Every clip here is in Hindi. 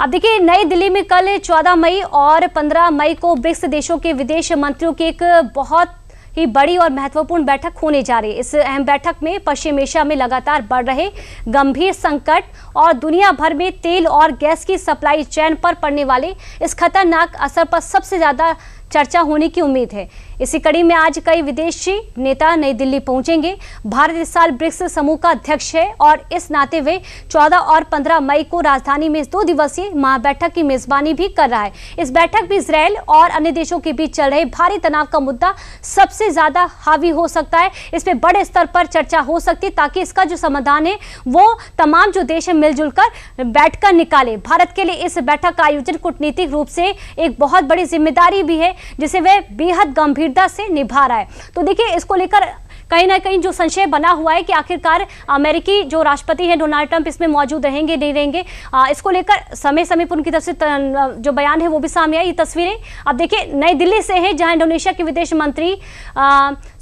अब देखिए, नई दिल्ली में कल 14 मई और 15 मई को ब्रिक्स देशों के विदेश मंत्रियों की एक बहुत ही बड़ी और महत्वपूर्ण बैठक होने जा रही है। इस अहम बैठक में पश्चिम एशिया में लगातार बढ़ रहे गंभीर संकट और दुनिया भर में तेल और गैस की सप्लाई चेन पर पड़ने वाले इस खतरनाक असर पर सबसे ज्यादा चर्चा होने की उम्मीद है। इसी कड़ी में आज कई विदेशी नेता नई दिल्ली पहुंचेंगे। भारत इस साल ब्रिक्स समूह का अध्यक्ष है और इस नाते वे 14 और 15 मई को राजधानी में इस 2 दिवसीय महाबैठक की मेजबानी भी कर रहा है। इस बैठक में इजरायल और अन्य देशों के बीच चल रहे भारी तनाव का मुद्दा सबसे ज्यादा हावी हो सकता है। इस पे बड़े स्तर पर चर्चा हो सकती है ताकि इसका जो समाधान है वो तमाम जो देश है मिलजुल कर बैठकर निकाले। भारत के लिए इस बैठक का आयोजन कूटनीतिक रूप से एक बहुत बड़ी जिम्मेदारी भी है जिसे वह बेहद गंभीरता से निभा रहा है। तो देखिए, इसको लेकर कहीं ना कहीं जो संशय बना हुआ है कि आखिरकार अमेरिकी जो राष्ट्रपति हैं डोनाल्ड ट्रंप इसमें मौजूद रहेंगे नहीं रहेंगे, इसको लेकर समय समय पर उनकी तरफ से जो बयान है वो भी सामने आई। ये तस्वीरें अब देखिए नई दिल्ली से है, जहां इंडोनेशिया के विदेश मंत्री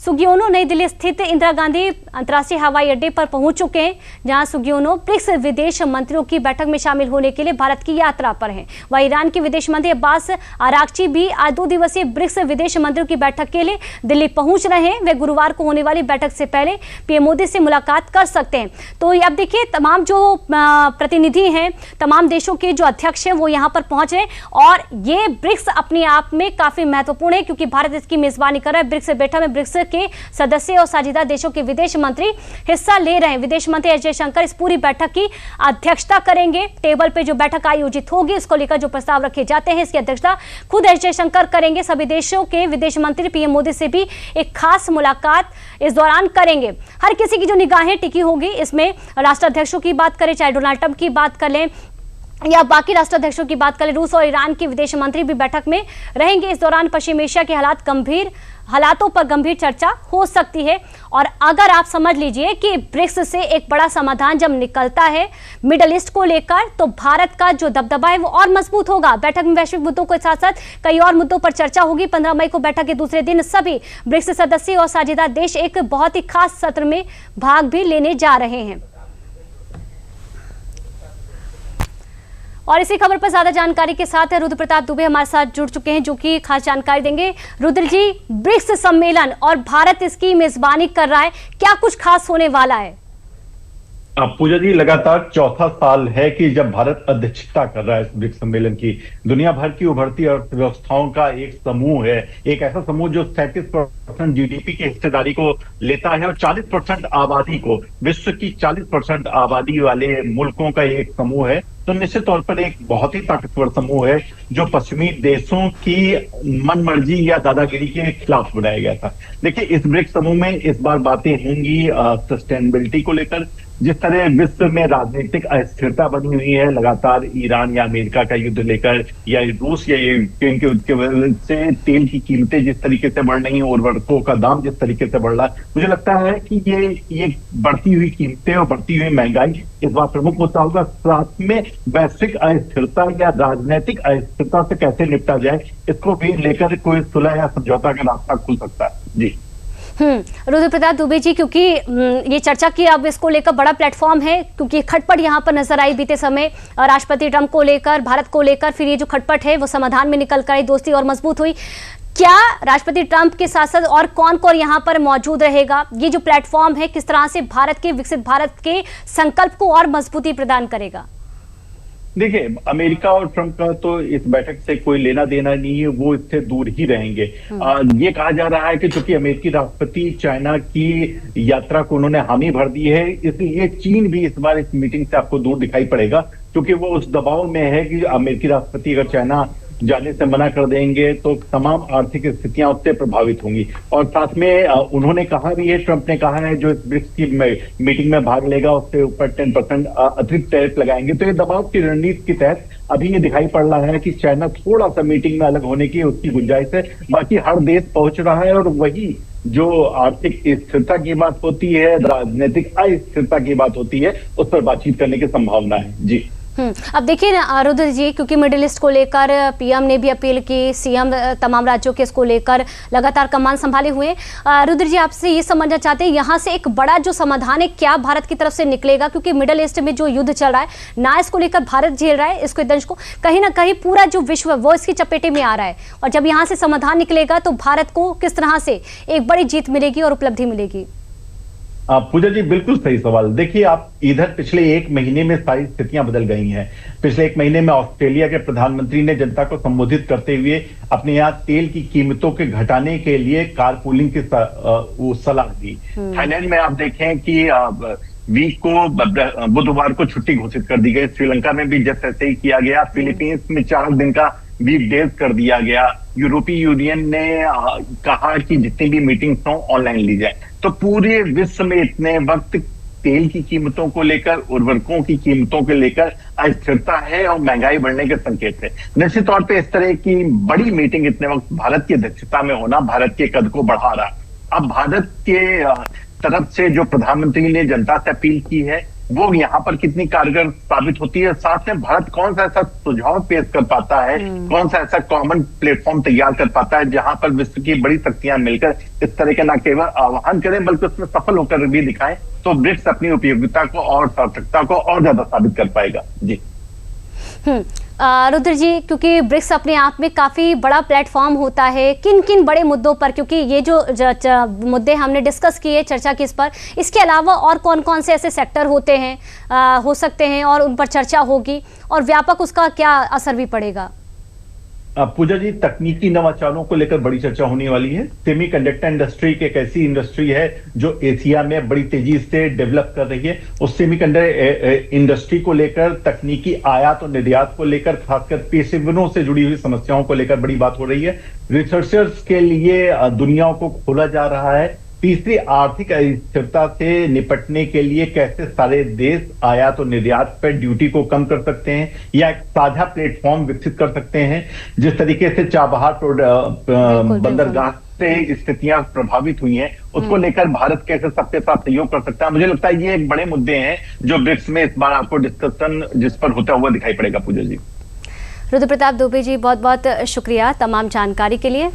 सुगियोनो नई दिल्ली स्थित इंदिरा गांधी अंतर्राष्ट्रीय हवाई अड्डे पर पहुंच चुके हैं, जहां सुगियोनो ब्रिक्स विदेश मंत्रियों की बैठक में शामिल होने के लिए भारत की यात्रा पर हैं। वहीं ईरान के विदेश मंत्री अब्बास अरागची भी आज 2 दिवसीय ब्रिक्स विदेश मंत्रियों की बैठक के लिए दिल्ली पहुंच रहे हैं। वे गुरुवार को होने वाली बैठक से पहले पीएम मोदी से मुलाकात कर सकते हैं। तो अब देखिए, तमाम जो प्रतिनिधि हैं, तमाम देशों के जो अध्यक्ष हैं वो यहाँ पर पहुंच रहे हैं और ये ब्रिक्स अपने आप में काफी महत्वपूर्ण है क्योंकि भारत इसकी मेजबानी कर रहा है। ब्रिक्स बैठक में ब्रिक्स के सदस्य और साझेदार देशों के विदेश मंत्री हिस्सा ले रहे हैं। विदेश मंत्री एस जयशंकर इस पूरी बैठक की अध्यक्षता करेंगे। टेबल पे जो बैठक आयोजित होगी इसको लेकर जो प्रस्ताव रखे जाते हैं इसकी अध्यक्षता खुद एस जयशंकर करेंगे। सभी देशों के विदेश मंत्री पीएम मोदी से भी एक खास मुलाकात इस दौरान करेंगे। हर किसी की जो निगाहें टिकी होगी इसमें राष्ट्राध्यक्षों की बात करें, चाहे डोनाल्ड ट्रंप की बात कर लें या बाकी राष्ट्राध्यक्षों की बात करें, रूस और ईरान के विदेश मंत्री भी बैठक में रहेंगे। इस दौरान पश्चिम एशिया के हालातों पर गंभीर चर्चा हो सकती है। और अगर आप समझ लीजिए कि ब्रिक्स से एक बड़ा समाधान जब निकलता है मिडल ईस्ट को लेकर तो भारत का जो दबदबा है वो और मजबूत होगा। बैठक में वैश्विक मुद्दों के साथ साथ कई और मुद्दों पर चर्चा होगी। 15 मई को बैठक के दूसरे दिन सभी ब्रिक्स सदस्य और साझेदार देश एक बहुत ही खास सत्र में भाग भी लेने जा रहे हैं। और इसी खबर पर ज्यादा जानकारी के साथ रुद्र प्रताप दुबे हमारे साथ जुड़ चुके हैं जो कि खास जानकारी देंगे। रुद्र जी, ब्रिक्स सम्मेलन और भारत इसकी मेजबानी कर रहा है, क्या कुछ खास होने वाला है? पूजा जी, लगातार चौथा साल है कि जब भारत अध्यक्षता कर रहा है इस ब्रिक्स सम्मेलन की। दुनिया भर की उभरती अर्थव्यवस्थाओं का एक समूह है, एक ऐसा समूह जो 37% जीडीपी की हिस्सेदारी को लेता है और 40% आबादी को, विश्व की 40% आबादी वाले मुल्कों का एक समूह है। तो निश्चित तौर पर एक बहुत ही ताकतवर समूह है जो पश्चिमी देशों की मनमर्जी या दादागिरी के खिलाफ बनाया गया था। देखिए, इस ब्रिक्स समूह में इस बार बातें होंगी सस्टेनेबिलिटी को लेकर। जिस तरह विश्व में राजनीतिक अस्थिरता बनी हुई है, लगातार ईरान या अमेरिका का युद्ध लेकर या रूस या यूक्रेन के युद्ध की वजह से तेल की कीमतें जिस तरीके से बढ़ रही हैं, उर्वरकों का दाम जिस तरीके से बढ़ रहा है, मुझे लगता है कि ये बढ़ती हुई कीमतें और बढ़ती हुई महंगाई इस बार प्रमुख मुद्दा होगा। साथ में वैश्विक अस्थिरता या राजनीतिक अस्थिरता से कैसे निपटा जाए, इसको भी लेकर कोई सुलह या समझौता का रास्ता खुल सकता है। जी रुद्र प्रताप दुबे जी, क्योंकि ये चर्चा की अब इसको लेकर बड़ा प्लेटफॉर्म है क्योंकि खटपट यहाँ पर नजर आई बीते समय राष्ट्रपति ट्रंप को लेकर, भारत को लेकर, फिर ये जो खटपट है वो समाधान में निकल कर आई, दोस्ती और मजबूत हुई। क्या राष्ट्रपति ट्रंप के साथ साथ और कौन कौन यहाँ पर मौजूद रहेगा? ये जो प्लेटफॉर्म है किस तरह से भारत के विकसित भारत के संकल्प को और मजबूती प्रदान करेगा? देखिए, अमेरिका और ट्रंप का तो इस बैठक से कोई लेना देना नहीं है, वो इससे दूर ही रहेंगे। ये कहा जा रहा है कि चूंकि अमेरिकी राष्ट्रपति चाइना की यात्रा को उन्होंने हामी भर दी है, इसलिए चीन भी इस बार इस मीटिंग से आपको दूर दिखाई पड़ेगा क्योंकि वो उस दबाव में है कि अमेरिकी राष्ट्रपति अगर चाइना जाने से मना कर देंगे तो तमाम आर्थिक स्थितियां उससे प्रभावित होंगी। और साथ में उन्होंने कहा भी है, ट्रंप ने कहा है, जो इस ब्रिक्स की मीटिंग में भाग लेगा उसके ऊपर 10% अतिरिक्त टैरिफ लगाएंगे। तो ये दबाव की रणनीति के तहत अभी ये दिखाई पड़ रहा है कि चाइना थोड़ा सा मीटिंग में अलग होने की उसकी गुंजाइश है। बाकी हर देश पहुंच रहा है और वही जो आर्थिक स्थिरता की बात होती है, राजनीतिक अस्थिरता की बात होती है, उस पर बातचीत करने की संभावना है। जी अब देखिए ना रुद्र जी, क्योंकि मिडिल ईस्ट को लेकर पीएम ने भी अपील की, सीएम तमाम राज्यों के इसको लेकर लगातार कमान संभाले हुए हैं। रुद्र जी, आपसे ये समझना चाहते हैं यहाँ से एक बड़ा जो समाधान है क्या भारत की तरफ से निकलेगा, क्योंकि मिडिल ईस्ट में जो युद्ध चल रहा है ना, इसको लेकर भारत झेल रहा है इसको दंश को, कहीं ना कहीं पूरा जो विश्व वो इसकी चपेटे में आ रहा है, और जब यहाँ से समाधान निकलेगा तो भारत को किस तरह से एक बड़ी जीत मिलेगी और उपलब्धि मिलेगी? पूजा जी, बिल्कुल सही सवाल। देखिए, आप इधर पिछले एक महीने में सारी स्थितियां बदल गई हैं। पिछले एक महीने में ऑस्ट्रेलिया के प्रधानमंत्री ने जनता को संबोधित करते हुए अपने यहाँ तेल की कीमतों के घटाने के लिए कारपूलिंग की सलाह दी। थाईलैंड में आप देखें कि वीक को बुधवार को छुट्टी घोषित कर दी गई। श्रीलंका में भी जस्ट ऐसे ही किया गया। फिलीपींस में 4 दिन का वीक डेज कर दिया गया। यूरोपीय यूनियन ने कहा कि जितनी भी मीटिंग्स हो ऑनलाइन ली जाए। तो पूरे विश्व में इतने वक्त तेल की कीमतों को लेकर, उर्वरकों की कीमतों को लेकर अस्थिरता है और महंगाई बढ़ने के संकेत है। निश्चित तौर पे इस तरह की बड़ी मीटिंग इतने वक्त भारत की अध्यक्षता में होना भारत के कद को बढ़ा रहा। अब भारत के तरफ से जो प्रधानमंत्री ने जनता से अपील की है वो यहाँ पर कितनी कारगर साबित होती है, साथ में भारत कौन सा ऐसा सुझाव पेश कर पाता है, कौन सा ऐसा कॉमन प्लेटफॉर्म तैयार कर पाता है जहां पर विश्व की बड़ी शक्तियां मिलकर इस तरह के न केवल आह्वान करें बल्कि उसमें सफल होकर भी दिखाएं, तो ब्रिक्स अपनी उपयोगिता को और सार्थकता को और ज्यादा साबित कर पाएगा। जी रुद्र जी, क्योंकि ब्रिक्स अपने आप में काफ़ी बड़ा प्लेटफॉर्म होता है, किन किन बड़े मुद्दों पर, क्योंकि ये जो मुद्दे हमने डिस्कस किए, चर्चा की इस पर, इसके अलावा और कौन कौन से ऐसे सेक्टर होते हैं, हो सकते हैं और उन पर चर्चा होगी और व्यापक उसका क्या असर भी पड़ेगा? पूजा जी, तकनीकी नवाचारों को लेकर बड़ी चर्चा होने वाली है। सेमीकंडक्टर इंडस्ट्री एक ऐसी इंडस्ट्री है जो एशिया में बड़ी तेजी से डेवलप कर रही है। उस सेमीकंडक्टर इंडस्ट्री को लेकर तकनीकी आयात और निर्यात को लेकर, खासकर पेशेवरों से जुड़ी हुई समस्याओं को लेकर बड़ी बात हो रही है। रिसर्चर्स के लिए दुनिया को खोला जा रहा है। तीसरी, आर्थिक अस्थिरता से निपटने के लिए कैसे सारे देश आयात और निर्यात पर ड्यूटी को कम कर सकते हैं या एक साझा प्लेटफॉर्म विकसित कर सकते हैं। जिस तरीके से चाबहार बंदरगाह से स्थितियां प्रभावित हुई हैं, उसको लेकर भारत कैसे सबके साथ सहयोग कर सकता है। मुझे लगता है ये एक बड़े मुद्दे हैं जो ब्रिक्स में इस बार आपको डिस्कशन जिस पर होता हुआ दिखाई पड़ेगा। पूजा जी, रुद्र प्रताप दुबे जी, बहुत बहुत शुक्रिया तमाम जानकारी के लिए।